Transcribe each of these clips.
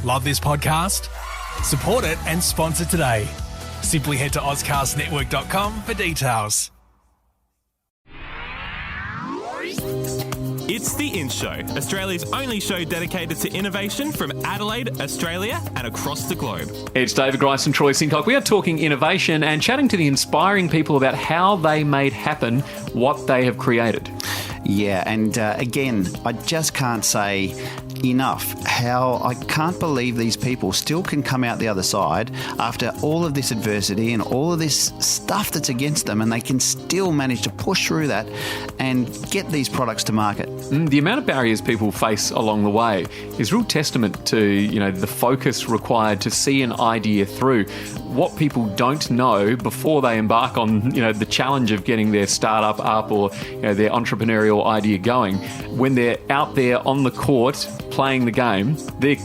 Love this podcast? Support it and sponsor today. Simply head to ozcastnetwork.com for details. It's The In Show, Australia's only show dedicated to innovation from Adelaide, Australia and across the globe. It's David Grice and Troy Sincock. We are talking innovation and chatting to the inspiring people about how they made happen what they have created. Yeah, and again, I just can't say enough how I can't believe these people still can come out the other side after all of this adversity and all of this stuff that's against them, and they can still manage to push through that and get these products to market. The amount of barriers people face along the way is real testament to, the focus required to see an idea through. What people don't know before they embark on, the challenge of getting their startup up or, their entrepreneurial idea going, when they're out there on the court playing the game, they're,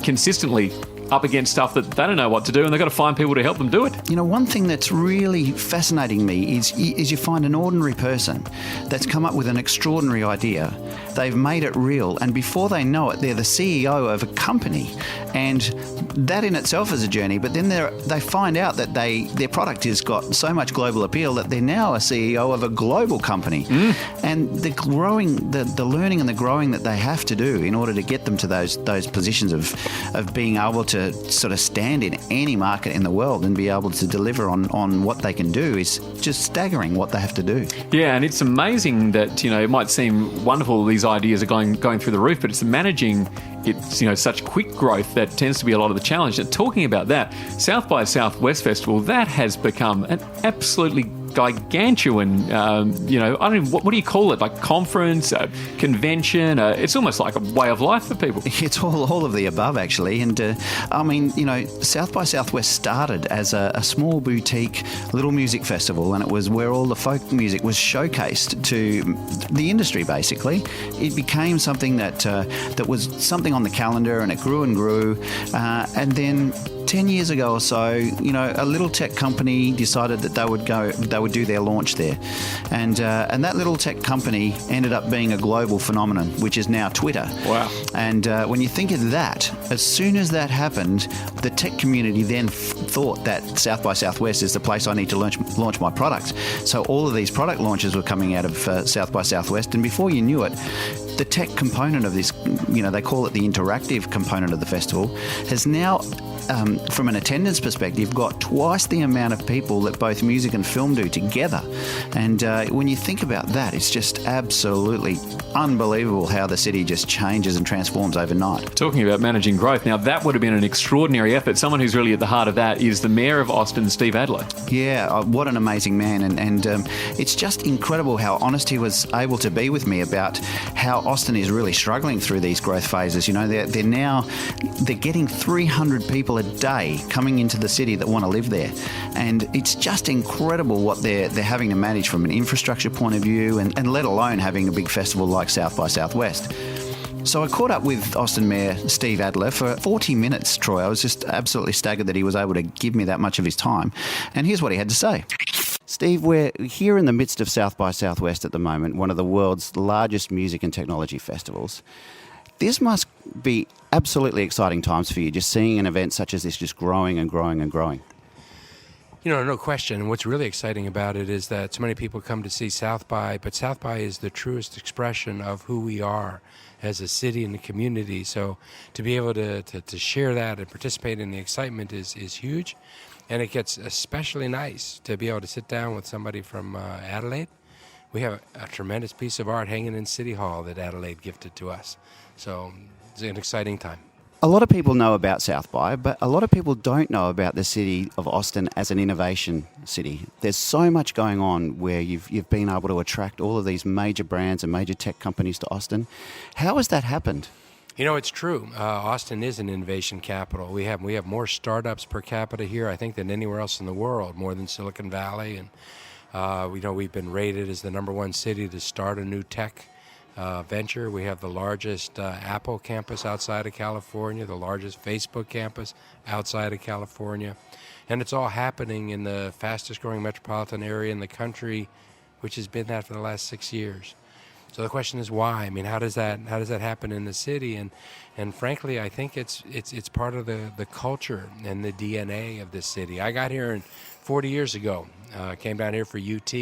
consistently up against stuff that they don't know what to do, and they've got to find people to help them do it. One thing that's really fascinating me is you find an ordinary person that's come up with an extraordinary idea. They've made it real, and before they know it, they're the CEO of a company, and that in itself is a journey. But then they find out that their product has got so much global appeal that they're now a CEO of a global company. And the learning and the growing that they have to do in order to get them to those positions of being able to sort of stand in any market in the world and be able to deliver on what they can do is just staggering what they have to do. Yeah, and it's amazing that, it might seem wonderful these ideas are going through the roof, but it's managing such quick growth that tends to be a lot of the challenge. And talking about that, South by Southwest Festival, that has become an absolutely gargantuan, I don't know, what do you call it? Like conference, convention? It's almost like a way of life for people. It's all of the above, actually. And South by Southwest started as a small boutique little music festival, and it was where all the folk music was showcased to the industry, basically. It became something that was something on the calendar, and it grew and grew. And then 10 years ago or so, a little tech company decided that they would do their launch there. And that little tech company ended up being a global phenomenon, which is now Twitter. Wow. And when you think of that, as soon as that happened, the tech community then thought that South by Southwest is the place I need to launch my product. So all of these product launches were coming out of South by Southwest, and before you knew it, the tech component of this, they call it the interactive component of the festival, has now, from an attendance perspective, got twice the amount of people that both music and film do together. And when you think about that, it's just absolutely unbelievable how the city just changes and transforms overnight. Talking about managing growth, now that would have been an extraordinary effort. Someone who's really at the heart of that is the Mayor of Austin, Steve Adler. Yeah, what an amazing man. And it's just incredible how honest he was able to be with me about how Austin is really struggling through these growth phases. They're getting 300 people a day coming into the city that want to live there, and it's just incredible what they're having to manage from an infrastructure point of view, and let alone having a big festival like South by Southwest. So I caught up with Austin Mayor Steve Adler for 40 minutes, Troy. I was just absolutely staggered that he was able to give me that much of his time, and here's what he had to say. Steve, we're here in the midst of South by Southwest at the moment, one of the world's largest music and technology festivals. This must be absolutely exciting times for you, just seeing an event such as this just growing and growing and growing. No question. What's really exciting about it is that so many people come to see South by, but South by is the truest expression of who we are as a city and a community. So to be able to share that and participate in the excitement is huge. And it gets especially nice to be able to sit down with somebody from Adelaide. We have a tremendous piece of art hanging in City Hall that Adelaide gifted to us. So it's an exciting time. A lot of people know about South by, but a lot of people don't know about the city of Austin as an innovation city. There's so much going on where you've been able to attract all of these major brands and major tech companies to Austin. How has that happened? It's true. Austin is an innovation capital. We have more startups per capita here, I think, than anywhere else in the world, more than Silicon Valley. And we've been rated as the #1 city to start a new tech venture. We have the largest Apple campus outside of California, the largest Facebook campus outside of California. And it's all happening in the fastest growing metropolitan area in the country, which has been that for the last 6 years. So the question is why? I mean, how does that happen in the city? And frankly, I think it's part of the culture and the DNA of this city. I got here 40 years ago. Came down here for UT,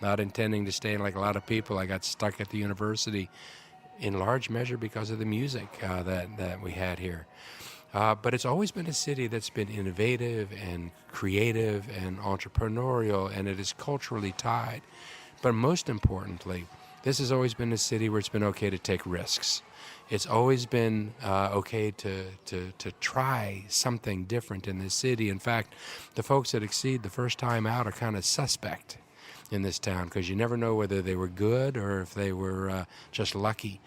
not intending to stay like a lot of people. I got stuck at the university in large measure because of the music that we had here. But it's always been a city that's been innovative and creative and entrepreneurial, and it is culturally tied. But most importantly, this has always been a city where it's been okay to take risks. It's always been okay to try something different in this city. In fact, the folks that exceed the first time out are kind of suspect in this town because you never know whether they were good or if they were just lucky.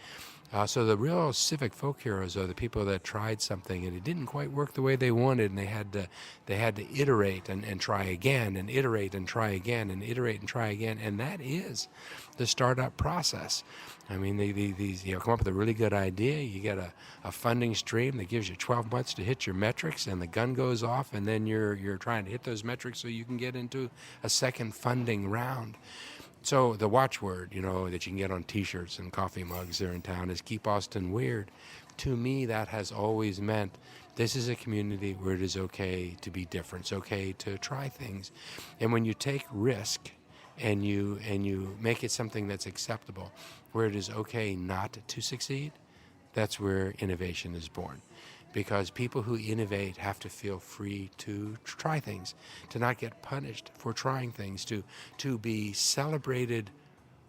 So the real civic folk heroes are the people that tried something and it didn't quite work the way they wanted, and they had to iterate and try again and iterate and try again and iterate and try again, and that is the startup process. I mean, these come up with a really good idea. You get a funding stream that gives you 12 months to hit your metrics, and the gun goes off, and then you're trying to hit those metrics so you can get into a second funding round. So the watchword, that you can get on T-shirts and coffee mugs there in town is "Keep Austin Weird." To me, that has always meant this is a community where it is okay to be different. It's okay to try things, and when you take risk and you make it something that's acceptable, where it is okay not to succeed, that's where innovation is born. Because people who innovate have to feel free to try things, to not get punished for trying things, to be celebrated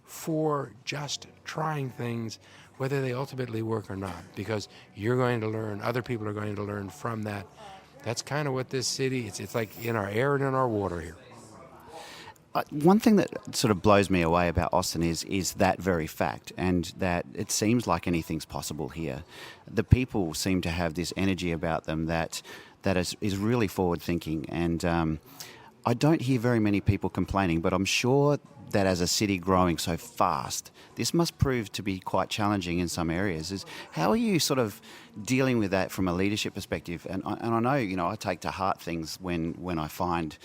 for just trying things, whether they ultimately work or not. Because you're going to learn, other people are going to learn from that. That's kind of what this city, it's like in our air and in our water here. One thing that sort of blows me away about Austin is that very fact, and that it seems like anything's possible here. The people seem to have this energy about them that is really forward-thinking, and I don't hear very many people complaining, but I'm sure that as a city growing so fast, this must prove to be quite challenging in some areas. How are you sort of dealing with that from a leadership perspective? And I know, I take to heart things when I find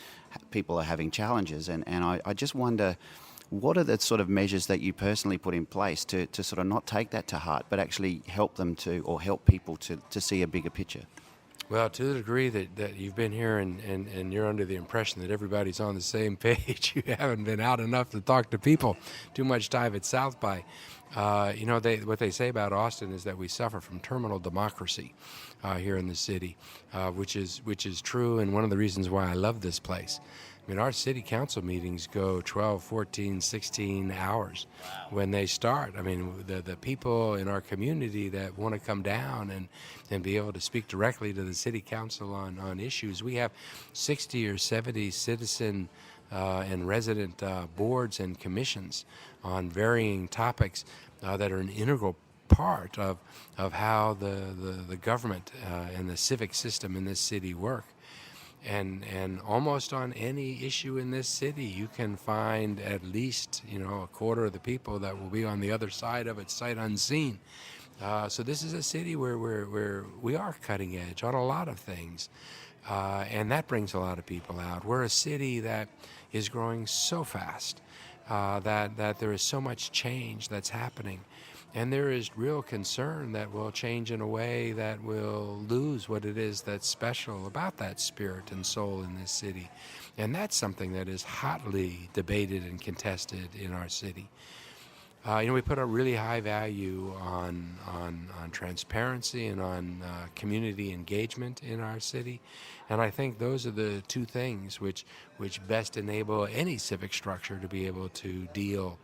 people are having challenges, and I just wonder, what are the sort of measures that you personally put in place to sort of not take that to heart, but actually help them or help people to see a bigger picture? Well, to the degree that you've been here and you're under the impression that everybody's on the same page, you haven't been out enough to talk to people. Too much time at South by. What they say about Austin is that we suffer from terminal democracy here in the city, which is true, and one of the reasons why I love this place. I mean, our city council meetings go 12, 14, 16 hours when they start. I mean, the people in our community that want to come down and be able to speak directly to the city council on issues. We have 60 or 70 citizen and resident boards and commissions on varying topics that are an integral part of how the government and the civic system in this city work. And almost on any issue in this city, you can find at least, a quarter of the people that will be on the other side of it, sight unseen. So this is a city where we are cutting edge on a lot of things. And that brings a lot of people out. We're a city that is growing so fast that there is so much change that's happening. And there is real concern that we'll change in a way that will lose what it is that's special about that spirit and soul in this city. And that's something that is hotly debated and contested in our city. We put a really high value on transparency and on community engagement in our city. And I think those are the two things which best enable any civic structure to be able to deal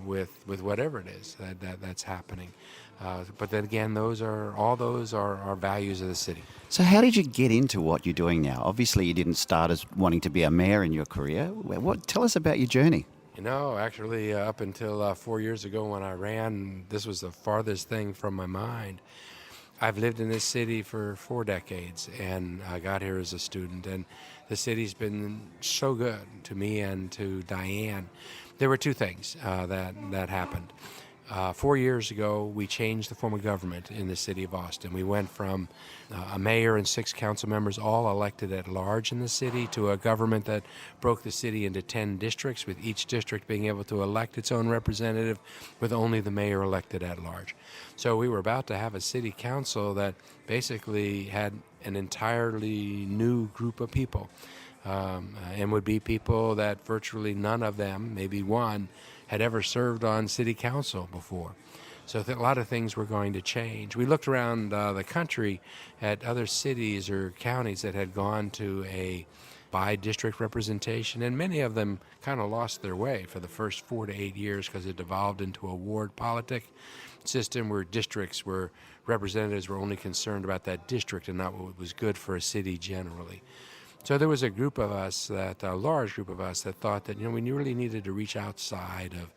with whatever it is that's happening. But then again, all those are values of the city. So how did you get into what you're doing now? Obviously, you didn't start as wanting to be a mayor in your career. Tell us about your journey. Actually, up until 4 years ago when I ran, this was the farthest thing from my mind. I've lived in this city for 4 decades, and I got here as a student, and the city's been so good to me and to Diane. There were two things that happened. 4 years ago, we changed the form of government in the city of Austin. We went from a mayor and 6 council members all elected at large in the city to a government that broke the city into 10 districts, with each district being able to elect its own representative with only the mayor elected at large. So we were about to have a city council that basically had an entirely new group of people, and would be people that virtually none of them, maybe one, had ever served on city council before. So a lot of things were going to change. We looked around the country at other cities or counties that had gone to a by-district representation, and many of them kind of lost their way for the first 4 to 8 years because it devolved into a ward politic system where districts were representatives were only concerned about that district and not what was good for a city generally. So there was a group of us, a large group of us, that thought that, we really needed to reach outside of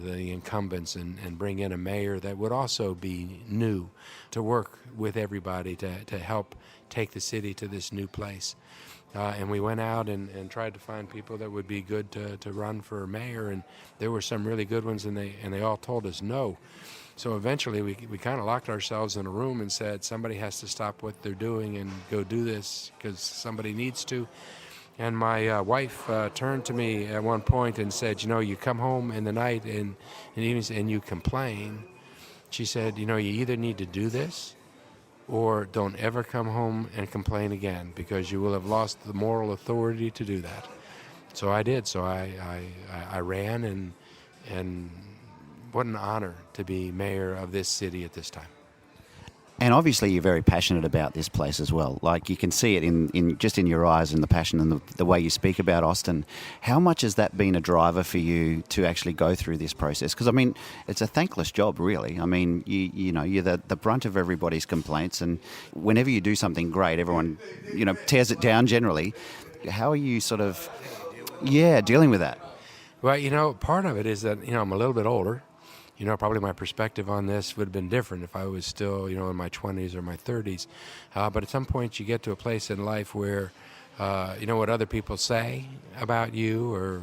the incumbents and bring in a mayor that would also be new, to work with everybody to help take the city to this new place. And we went out and tried to find people that would be good to run for mayor, and there were some really good ones, and they all told us no. So eventually we kind of locked ourselves in a room and said, somebody has to stop what they're doing and go do this because somebody needs to. And my wife turned to me at one point and said, you come home in the night and evenings and you complain. She said, you either need to do this or don't ever come home and complain again, because you will have lost the moral authority to do that. So I did. So I ran, and what an honor to be mayor of this city at this time. And obviously you're very passionate about this place as well. Like, you can see it in just in your eyes and the passion and the way you speak about Austin. How much has that been a driver for you to actually go through this process? Because, it's a thankless job, really. You're the brunt of everybody's complaints, and whenever you do something great, everyone, tears it down generally. How are you dealing with that? Well, part of it is that, I'm a little bit older. Probably my perspective on this would have been different if I was still, in my 20s or my 30s. But at some point you get to a place in life where, what other people say about you, or,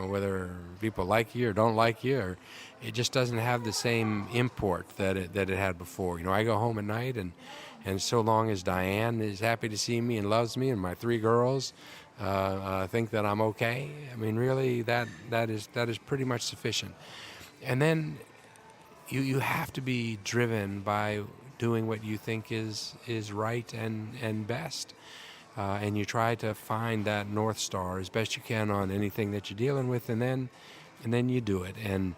whether people like you or don't like you, or it just doesn't have the same import that it had before. I go home at night, and so long as Diane is happy to see me and loves me, and my 3 girls think that I'm okay, really that is pretty much sufficient. And then you have to be driven by doing what you think is right and best. And you try to find that North Star as best you can on anything that you're dealing with, and then you do it. And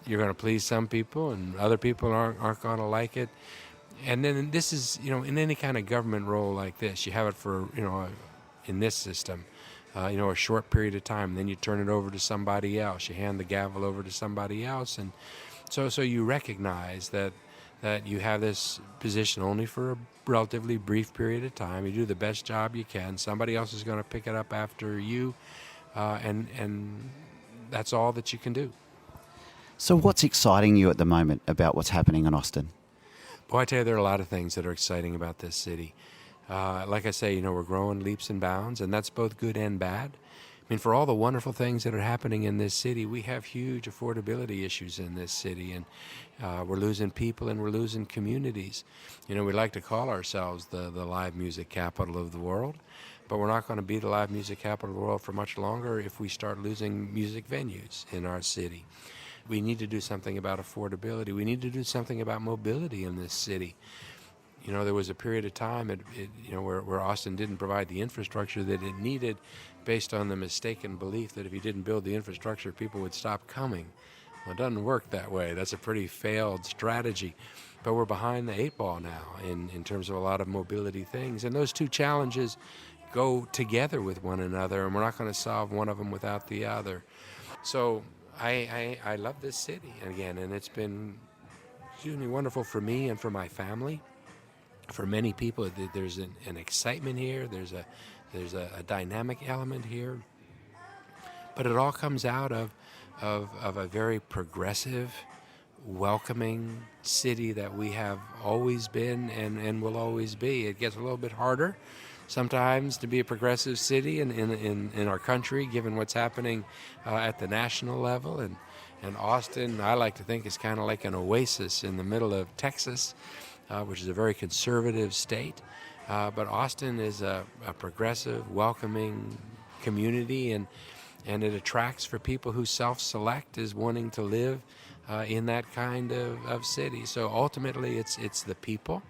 you're going to please some people, and other people aren't going to like it. And then this is, in any kind of government role like this, you have it for, in this system, a short period of time, and then you turn it over to somebody else. You hand the gavel over to somebody else, and so you recognize that you have this position only for a relatively brief period of time. You do the best job you can. Somebody else is going to pick it up after you, and that's all that you can do. So what's exciting you at the moment about what's happening in Austin? Boy, I tell you, there are a lot of things that are exciting about this city. Like I say, we're growing leaps and bounds, and that's both good and bad. For all the wonderful things that are happening in this city, we have huge affordability issues in this city, and we're losing people and we're losing communities. We like to call ourselves the live music capital of the world, but we're not going to be the live music capital of the world for much longer if we start losing music venues in our city. We need to do something about affordability. We need to do something about mobility in this city. There was a period of time where Austin didn't provide the infrastructure that it needed, based on the mistaken belief that if you didn't build the infrastructure, people would stop coming. Well, it doesn't work that way. That's a pretty failed strategy. But we're behind the 8 ball now in terms of a lot of mobility things. And those two challenges go together with one another, and we're not going to solve one of them without the other. So I love this city again, and it's been extremely wonderful for me and for my family. For many people, there's an excitement here. There's a dynamic element here. But it all comes out of a very progressive, welcoming city that we have always been and will always be. It gets a little bit harder sometimes to be a progressive city in our country, given what's happening at the national level. And Austin, I like to think, is kind of like an oasis in the middle of Texas, which is a very conservative state. But Austin is a progressive, welcoming community, and it attracts for people who self-select as wanting to live in that kind of city. So ultimately, it's the people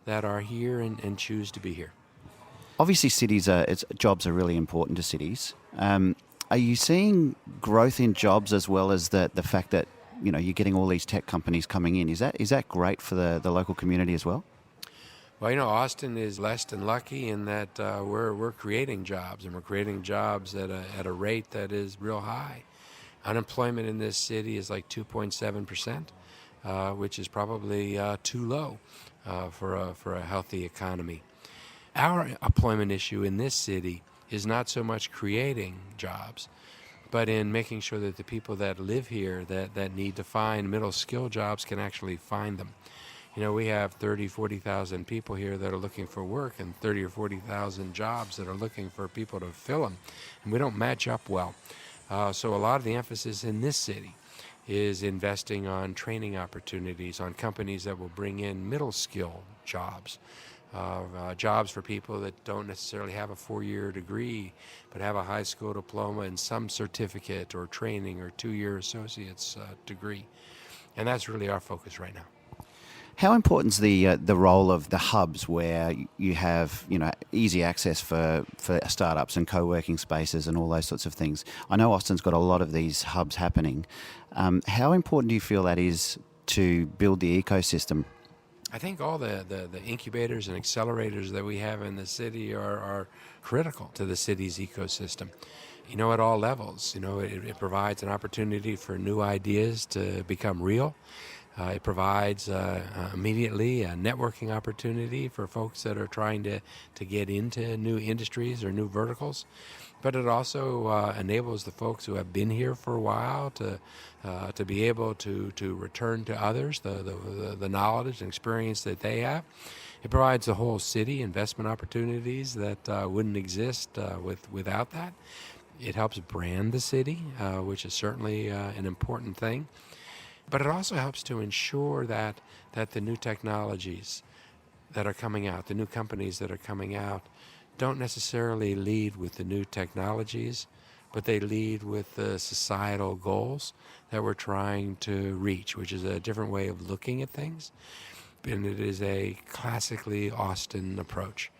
that are here and choose to be here. Obviously, jobs are really important to cities. Are you seeing growth in jobs as well as the fact that you're getting all these tech companies coming in? Is that great for the local community as well? Well, Austin is less than lucky in that we're creating jobs, and we're creating jobs at a rate that is real high. Unemployment in this city is like 2.7%, which is probably too low for a healthy economy. Our employment issue in this city is not so much creating jobs, but in making sure that the people that live here that need to find middle skill jobs can actually find them. We have 40,000 people here that are looking for work, and 30 or 40,000 jobs that are looking for people to fill them, and we don't match up well. So a lot of the emphasis in this city is investing on training opportunities, on companies that will bring in middle skill jobs. Jobs for people that don't necessarily have a 4-year degree, but have a high school diploma and some certificate or training or 2-year associate's degree. And that's really our focus right now. How important is the role of the hubs where you have easy access for startups and co-working spaces and all those sorts of things? I know Austin's got a lot of these hubs happening. How important do you feel that is to build the ecosystem? I think all the incubators and accelerators that we have in the city are critical to the city's ecosystem. At all levels. It provides an opportunity for new ideas to become real. It provides immediately a networking opportunity for folks that are trying to get into new industries or new verticals. But it also enables the folks who have been here for a while to be able to return to others the knowledge and experience that they have. It provides the whole city investment opportunities that wouldn't exist without that. It helps brand the city, which is certainly an important thing. But it also helps to ensure that the new technologies that are coming out, the new companies that are coming out, don't necessarily lead with the new technologies, but they lead with the societal goals that we're trying to reach, which is a different way of looking at things. And it is a classically Austin approach.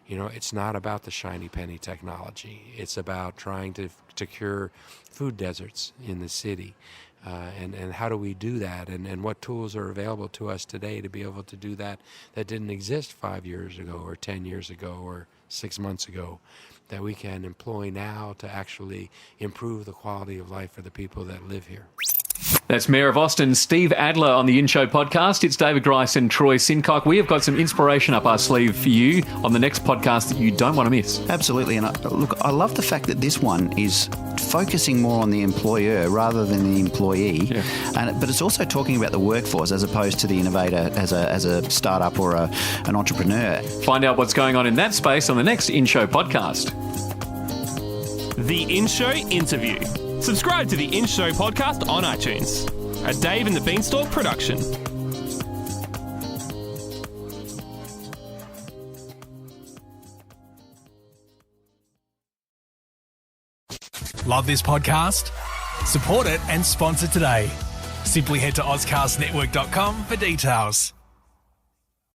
It's not about the shiny penny technology. It's about trying to cure food deserts in the city. And how do we do that? And what tools are available to us today to be able to do that didn't exist 5 years ago or 10 years ago or 6 months ago, that we can employ now to actually improve the quality of life for the people that live here. That's Mayor of Austin, Steve Adler, on the In Show podcast. It's David Grice and Troy Sincock. We have got some inspiration up our sleeve for you on the next podcast that you don't want to miss. Absolutely. And I love the fact that this one is focusing more on the employer rather than the employee. Yeah. But it's also talking about the workforce as opposed to the innovator as a startup or an entrepreneur. Find out what's going on in that space on the next In Show podcast. The In Show Interview. Subscribe to the In Show podcast on iTunes. A Dave and the Beanstalk production. Love this podcast? Support it and sponsor today. Simply head to AuscastNetwork.com for details.